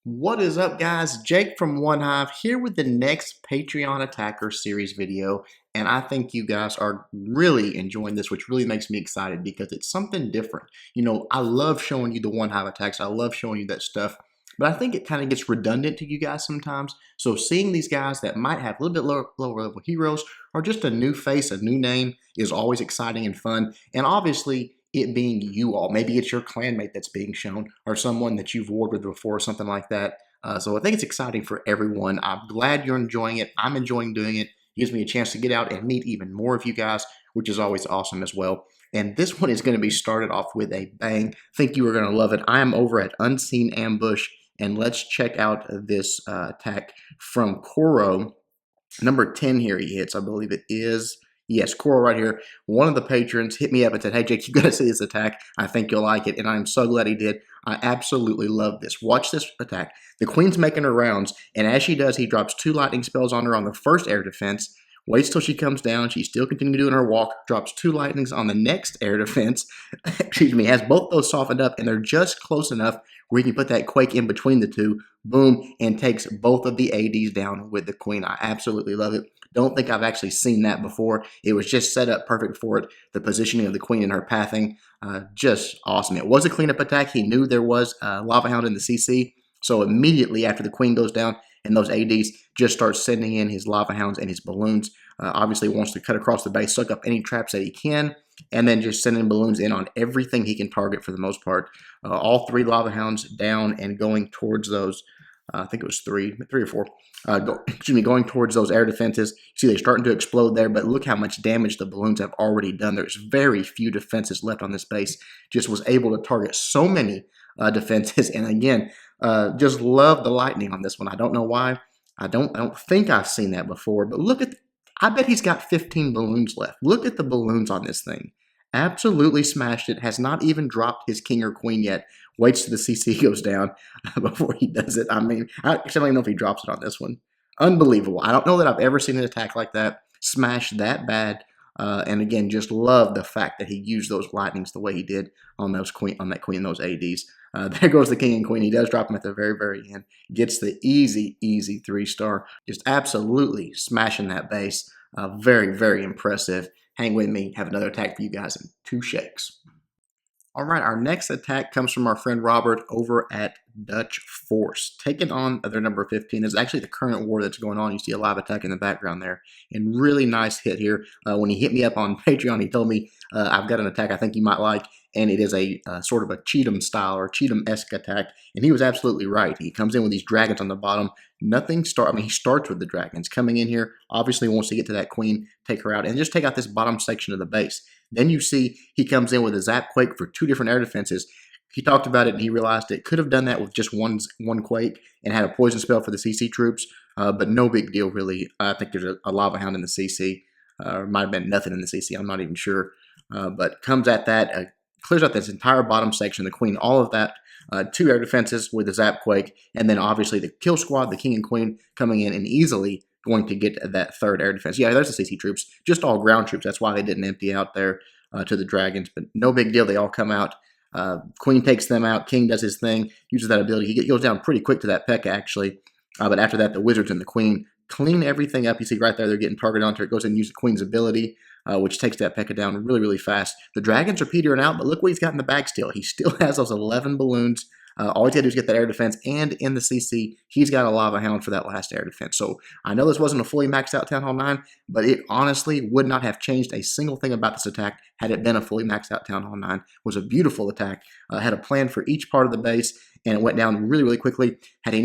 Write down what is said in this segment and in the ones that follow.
What is up, guys? Jake from One Hive here with the next Patreon Attacker series video, and I think you guys are really enjoying this, which really makes me excited because it's something different. You know, I love showing you the One Hive attacks. I love showing you that stuff, but I think it kind of gets redundant to you guys sometimes. So seeing these guys that might have a little bit lower level heroes or just a new face, a new name is always exciting and fun, and obviously it being you all. Maybe it's your clanmate that's being shown or someone that you've warred with before or something like that. So I think it's exciting for everyone. I'm glad you're enjoying it. I'm enjoying doing it. It gives me a chance to get out and meet even more of you guys, which is always awesome as well. And this one is going to be started off with a bang. Think you are going to love it. I am over at UnseenAmbush, and let's check out this attack from Koro. Number 10 here he hits, I believe it is. Yes, Coral right here. One of the patrons hit me up and said, hey, Jake, you got to see this attack. I think you'll like it. And I'm so glad he did. I absolutely love this. Watch this attack. The queen's making her rounds. And as she does, he drops 2 lightning spells on her on the first air defense. Waits till she comes down. She's still continuing doing her walk. Drops 2 lightnings on the next air defense. Excuse me. Has both those softened up. And they're just close enough where you can put that quake in between the two. Boom. And takes both of the ADs down with the queen. I absolutely love it. Don't think I've actually seen that before. It was just set up perfect for it. The positioning of the queen and her pathing, just awesome. It was a cleanup attack. He knew there was a Lava Hound in the CC. So immediately after the queen goes down and those ADs just start sending in his Lava Hounds and his balloons. Obviously wants to cut across the base, suck up any traps that he can, and then just sending balloons in on everything he can target for the most part. All 3 Lava Hounds down and going towards those. I think it was three or four. Going towards those air defenses. See, they're starting to explode there, but look how much damage the balloons have already done. There's very few defenses left on this base. Just was able to target so many defenses, and again, just love the lightning on this one. I don't know why. I don't think I've seen that before, but look at. I bet he's got 15 balloons left. Look at the balloons on this thing. Absolutely smashed it. Has not even dropped his king or queen yet. Waits till the CC goes down before he does it. I mean, I don't even know if he drops it on this one. Unbelievable. I don't know that I've ever seen an attack like that. Smash that bad. And again, just love the fact that he used those lightnings the way he did on that queen and those ADs. There goes the king and queen. He does drop them at the very, very end. Gets the easy 3-star. Just absolutely smashing that base. Very, very impressive. Hang with me. Have another attack for you guys in 2 shakes. All right, our next attack comes from our friend Robert over at Dutch Force, taking on their number 15. This is actually the current war that's going on. You see a live attack in the background there. And really nice hit here. When he hit me up on Patreon, he told me, I've got an attack I think you might like, and it is a sort of a Cheatham style or Cheatham-esque attack. And he was absolutely right. He comes in with these dragons on the bottom. He starts with the dragons. Coming in here, obviously wants to get to that queen, take her out, and just take out this bottom section of the base. Then you see he comes in with a Zap Quake for 2 different air defenses. He talked about it and he realized it could have done that with just one Quake and had a poison spell for the CC troops, but no big deal really. I think there's a Lava Hound in the CC. Might have been nothing in the CC, I'm not even sure. But comes at that, clears out this entire bottom section, the queen, all of that. 2 air defenses with the Zap Quake, and then obviously the kill squad, the king and queen, coming in and easily going to get that 3rd air defense. Yeah, there's the CC troops, just all ground troops. That's why they didn't empty out there to the dragons, but no big deal. They all come out. Queen takes them out. King does his thing, uses that ability. He goes down pretty quick to that Pekka, actually. But after that, the wizards and the queen clean everything up. You see right there, they're getting targeted onto it. Goes and uses the queen's ability, which takes that Pekka down really, really fast. The dragons are petering out, but look what he's got in the bag still. He still has those 11 balloons. All he's got to do is get that air defense, and in the CC, he's got a Lava Hound for that last air defense. So I know this wasn't a fully maxed out Town Hall 9, but it honestly would not have changed a single thing about this attack had it been a fully maxed out Town Hall 9. It was a beautiful attack. Had a plan for each part of the base, and it went down really, really quickly. Had it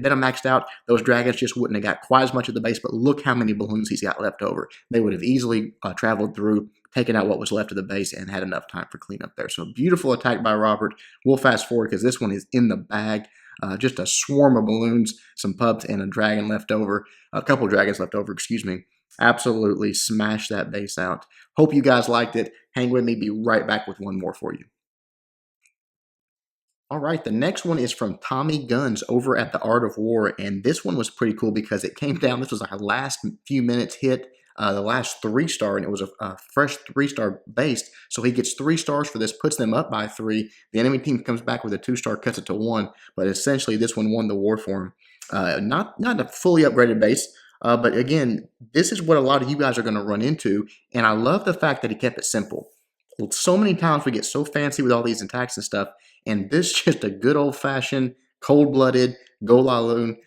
been a maxed out, those dragons just wouldn't have got quite as much of the base, but look how many balloons he's got left over. They would have easily traveled through, taken out what was left of the base, and had enough time for cleanup there. So beautiful attack by Robert. We'll fast forward because this one is in the bag. Just a swarm of balloons, some pups, and a dragon left over. A couple dragons left over, excuse me. Absolutely smashed that base out. Hope you guys liked it. Hang with me. Be right back with one more for you. All right, the next one is from Tommy Guns over at the Art of War, and this one was pretty cool because it came down. This was like a last few minutes hit. the last 3-star, and it was a fresh 3-star based. So he gets 3 stars for this, puts them up by 3. The enemy team comes back with a 2-star, cuts it to 1. But essentially, this one won the war for him. Not a fully upgraded base, but again, this is what a lot of you guys are going to run into. And I love the fact that he kept it simple. So many times we get so fancy with all these attacks and stuff, and this just a good old-fashioned, cold-blooded Golaloon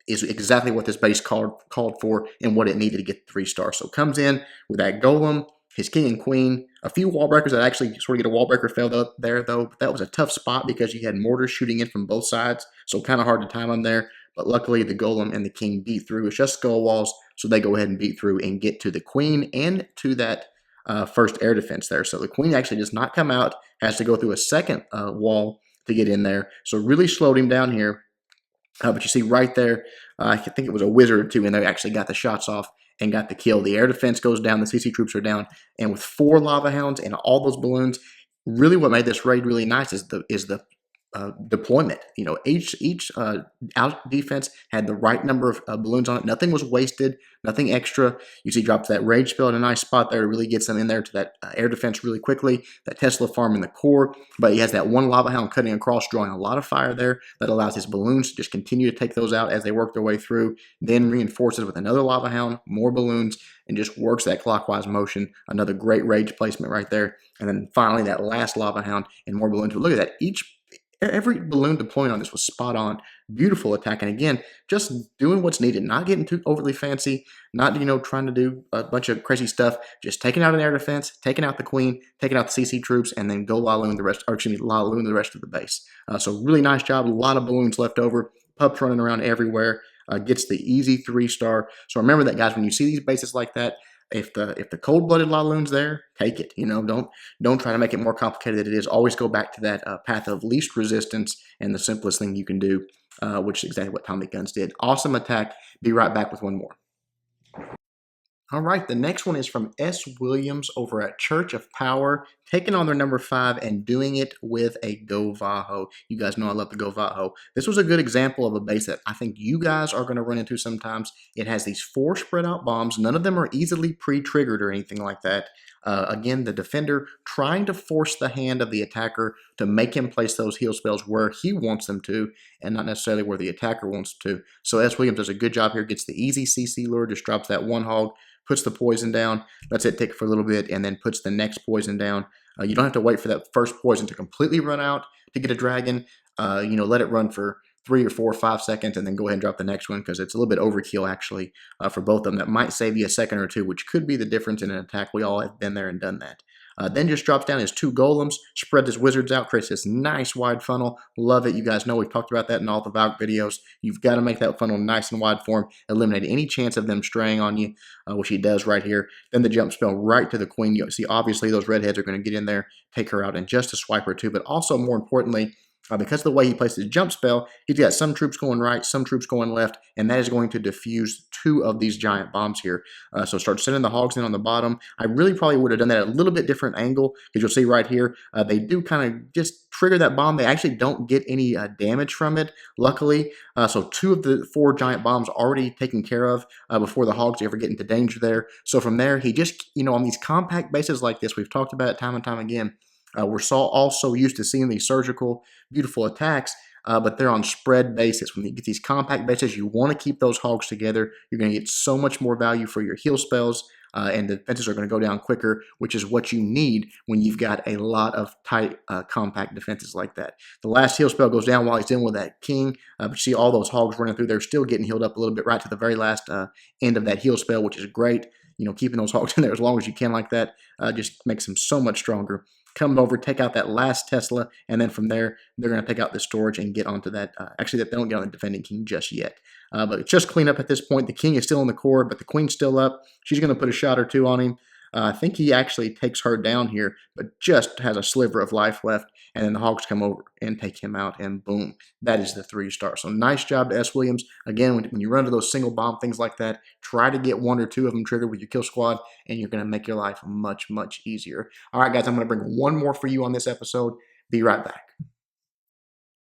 is exactly what this base called for and what it needed to get the 3 stars. So it comes in with that Golem, his king and queen, a few wall breakers that actually sort of get a wall breaker failed up there, though. But that was a tough spot because you had mortars shooting in from both sides, so kind of hard to time them there. But luckily, the Golem and the king beat through. It's just skull walls, so they go ahead and beat through and get to the queen and to that first air defense there. So the queen actually does not come out, has to go through a second wall to get in there. So really slowed him down here. But you see right there, I think it was a wizard or two, and they actually got the shots off and got the kill. The air defense goes down, the CC troops are down, and with 4 lava hounds and all those balloons, really what made this raid really nice is the deployment. You know, each out defense had the right number of balloons on it. Nothing was wasted, nothing extra. You see, drops that rage spell in a nice spot there. It really gets them in there to that air defense really quickly. That Tesla farm in the core, but he has that one lava hound cutting across, drawing a lot of fire there. That allows his balloons to just continue to take those out as they work their way through. Then reinforces with another lava hound, more balloons, and just works that clockwise motion. Another great rage placement right there. And then finally that last lava hound and more balloons. But look at that. Every balloon deployment on this was spot on. Beautiful attack. And again, just doing what's needed, not getting too overly fancy, not, trying to do a bunch of crazy stuff, just taking out an air defense, taking out the queen, taking out the CC troops, and then go Laloon the rest, or excuse me, Laloon the rest of the base. So really nice job. A lot of balloons left over. Pups running around everywhere. Gets the easy 3-star. So remember that, guys, when you see these bases like that, if the cold-blooded Laloon's there, take it. Don't try to make it more complicated than it is. Always go back to that path of least resistance and the simplest thing you can do, which is exactly what Tommy Guns did. Awesome attack. Be right back with one more. All right, the next one is from S. Williams over at Church of Power, taking on their number 5 and doing it with a Govaho. You guys know I love the Govaho. This was a good example of a base that I think you guys are going to run into sometimes. It has these 4 spread out bombs. None of them are easily pre-triggered or anything like that. Again, the defender trying to force the hand of the attacker to make him place those heal spells where he wants them to and not necessarily where the attacker wants to. So S. Williams does a good job here, gets the easy CC lure, just drops that one hog, puts the poison down, lets it tick for a little bit, and then puts the next poison down. You don't have to wait for that first poison to completely run out to get a dragon. Let it run for 3 or 4 or 5 seconds and then go ahead and drop the next one because it's a little bit overkill actually for both of them. That might save you a second or two, which could be the difference in an attack. We all have been there and done that. Then just drops down his 2 golems, spread his wizards out, creates this nice wide funnel. Love it. You guys know we've talked about that in all the Valk videos. You've got to make that funnel nice and wide for him, eliminate any chance of them straying on you, which he does right here. Then the jump spell right to the queen. You see, obviously those redheads are going to get in there, take her out in just a swipe or two, but also more importantly, because of the way he places his jump spell, he's got some troops going right, some troops going left, and that is going to diffuse 2 of these giant bombs here. So start sending the hogs in on the bottom. I really probably would have done that at a little bit different angle, because you'll see right here, they do kind of just trigger that bomb. They actually don't get any damage from it, luckily. So 2 of the 4 giant bombs already taken care of before the hogs ever get into danger there. So from there, he just, on these compact bases like this, we've talked about it time and time again, we're also used to seeing these surgical, beautiful attacks, but they're on spread basis. When you get these compact bases, you want to keep those hogs together. You're going to get so much more value for your heal spells, and the defenses are going to go down quicker, which is what you need when you've got a lot of tight, compact defenses like that. The last heal spell goes down while he's in with that king, but you see all those hogs running through. They're still getting healed up a little bit right to the very last end of that heal spell, which is great. Keeping those hogs in there as long as you can like that just makes them so much stronger. Come over, take out that last Tesla, and then from there, they're going to take out the storage and get onto that. Actually, they don't get on the defending king just yet. But it's just clean up at this point. The king is still in the core, but the queen's still up. She's going to put a shot or 2 on him. I think he actually takes her down here, but just has a sliver of life left. And then the hogs come over and take him out, and boom, that is the 3-star. So nice job to S. Williams. Again, when you run into those single bomb things like that, try to get 1 or 2 of them triggered with your kill squad, and you're going to make your life much, much easier. All right, guys, I'm going to bring one more for you on this episode. Be right back.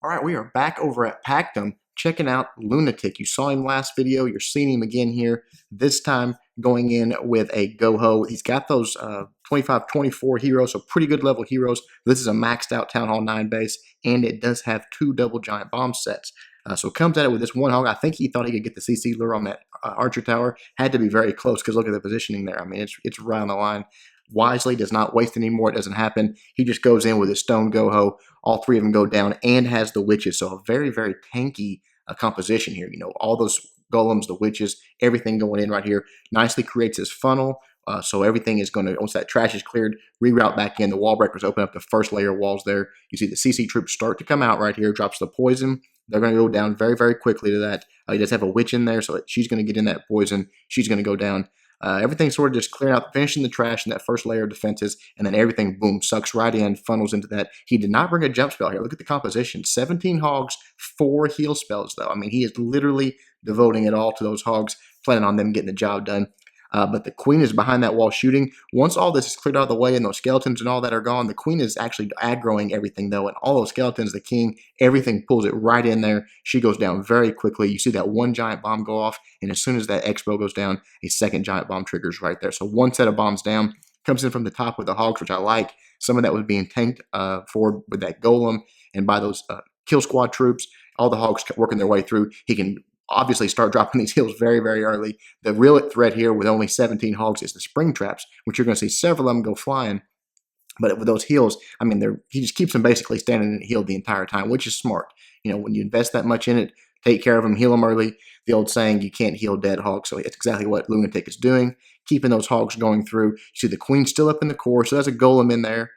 All right, we are back over at Packem. checking out Lunatic. You saw him last video. You're seeing him again here. This time going in with a Go-Ho. He's got those 25-24 heroes, so pretty good level heroes. This is a maxed out Town Hall 9 base, and it does have 2 double giant bomb sets. So comes at it with this one hog. I think he thought he could get the CC lure on that archer tower. Had to be very close because look at the positioning there. I mean, it's right on the line. Wisely does not waste anymore. It doesn't happen. He just goes in with his stone Go-Ho. All 3 of them go down and has the witches. So a very, very tanky composition here. You know, all those golems, the witches, everything going in right here. Nicely creates his funnel. So everything is going to, once that trash is cleared, reroute back in. The wall breakers open up the first layer of walls there. You see the CC troops start to come out right here. Drops the poison. They're going to go down very, very quickly to that. He does have a witch in there, so she's going to get in that poison. She's going to go down. Everything sort of just clearing out, finishing the trash in that first layer of defenses, and then everything, boom, sucks right in, funnels into that. He did not bring a jump spell here. Look at the composition. 17 hogs, 4 heal spells, though. I mean, he is literally devoting it all to those hogs, planning on them getting the job done. But the queen is behind that wall shooting. Once all this is cleared out of the way and those skeletons and all that are gone, the queen is actually aggroing everything, though. And all those skeletons, the king, everything pulls it right in there. She goes down very quickly. You see that one giant bomb go off, and as soon as that expo goes down, a second giant bomb triggers right there. So one set of bombs down, comes in from the top with the hogs, which I like. Some of that was being tanked forward with that golem and by those kill squad troops. All the hogs kept working their way through. He can obviously start dropping these heals very, very early. The real threat here with only 17 hogs is the spring traps, which you're going to see several of them go flying. But with those heals, I mean, he just keeps them basically standing and healed the entire time, which is smart. You know, when you invest that much in it, take care of them, heal them early. The old saying, you can't heal dead hogs. So it's exactly what Lunatic is doing, keeping those hogs going through. You see the queen still up in the core, so there's a golem in there.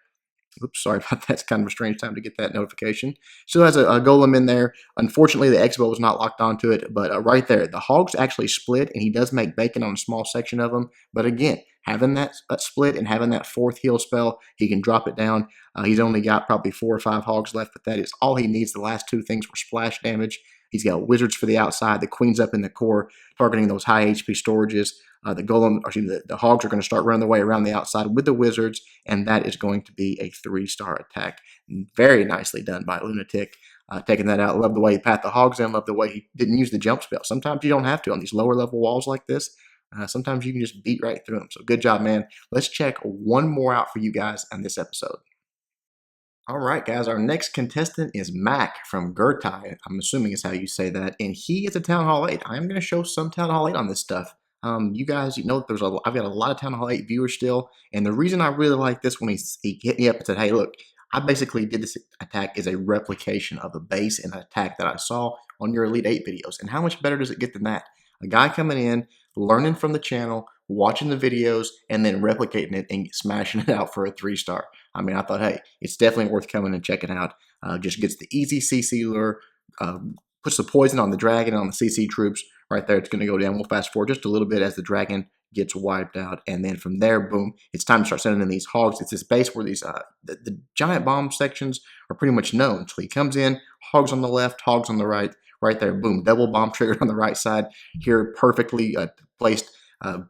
Oops, sorry about that. It's kind of a strange time to get that notification. Still has a golem in there. Unfortunately, the expo was not locked onto it, but right there, the hogs actually split, and he does make bacon on a small section of them. But again, having that split and having that 4th heal spell, he can drop it down. He's only got probably 4 or 5 hogs left, but that is all he needs. The last 2 things were splash damage. He's got wizards for the outside. The queen's up in the core, targeting those high HP storages. The golem, or excuse me, the hogs are going to start running their way around the outside with the wizards, and that is going to be a 3-star attack. Very nicely done by Lunatic, taking that out. Love the way he pat the hogs in. Love the way he didn't use the jump spell. Sometimes you don't have to on these lower level walls like this. Sometimes you can just beat right through them. So good job, man. Let's check one more out for you guys on this episode. All right, guys, our next contestant is Mac from Gertai. I'm assuming is how you say that. And he is a Town Hall 8. I'm going to show some Town Hall 8 on this stuff. You guys, you know, I've got a lot of Town Hall 8 viewers still. And the reason I really like this when he hit me up and said, hey, look, I basically did this attack as a replication of a base and an attack that I saw on your Elite 8 videos. And how much better does it get than that? A guy coming in, learning from the channel, watching the videos, and then replicating it and smashing it out for a 3-star. I mean, I thought, hey, it's definitely worth coming and checking out. Just gets the easy CC lure, puts the poison on the dragon and on the CC troops. Right there, it's going to go down. We'll fast forward just a little bit as the dragon gets wiped out. And then from there, boom, it's time to start sending in these hogs. It's this base where these the giant bomb sections are pretty much known. So he comes in, hogs on the left, hogs on the right. Right there, boom, double bomb triggered on the right side. Here, perfectly placed.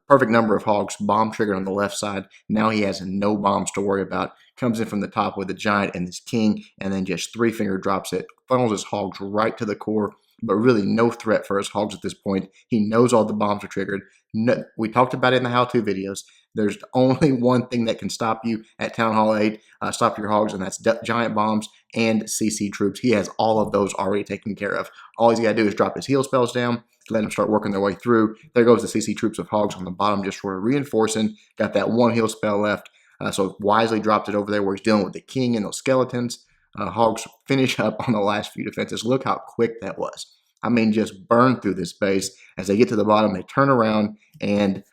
Perfect number of hogs, bomb triggered on the left side. Now he has no bombs to worry about. Comes in from the top with the giant and this king, and then just 3-finger drops it. Funnels his hogs right to the core, but really no threat for his hogs at this point. He knows all the bombs are triggered. No, we talked about it in the how-to videos. There's only one thing that can stop you at Town Hall 8, stop your hogs, and that's giant bombs and CC troops. He has all of those already taken care of. All he's got to do is drop his heal spells down, let them start working their way through. There goes the CC troops of hogs on the bottom, just sort of reinforcing. Got that 1 heal spell left, so wisely dropped it over there where he's dealing with the king and those skeletons. Hogs finish up on the last few defenses. Look how quick that was. I mean, just burn through this base. As they get to the bottom, they turn around and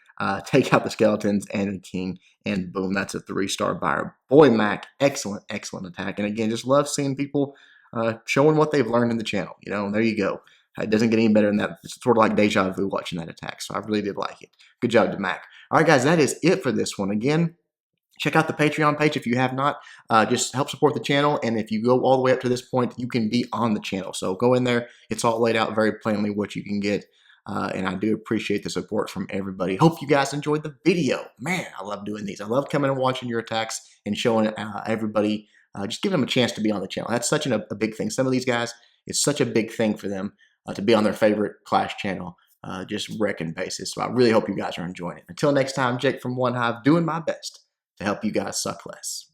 take out the skeletons and the king, and boom, that's a 3-star buyer. Boy, Mac, excellent, excellent attack. And again, just love seeing people showing what they've learned in the channel. You know, and there you go. It doesn't get any better than that. It's sort of like deja vu watching that attack. So I really did like it. Good job to Mac. All right, guys, that is it for this one. Again, check out the Patreon page if you have not. Just help support the channel. And if you go all the way up to this point, you can be on the channel. So go in there. It's all laid out very plainly what you can get. And I do appreciate the support from everybody. Hope you guys enjoyed the video. Man, I love doing these. I love coming and watching your attacks and showing everybody, just giving them a chance to be on the channel. That's such a big thing. Some of these guys, it's such a big thing for them. to be on their favorite Clash channel, just wrecking bases. So I really hope you guys are enjoying it. Until next time, Jake from One Hive, doing my best to help you guys suck less.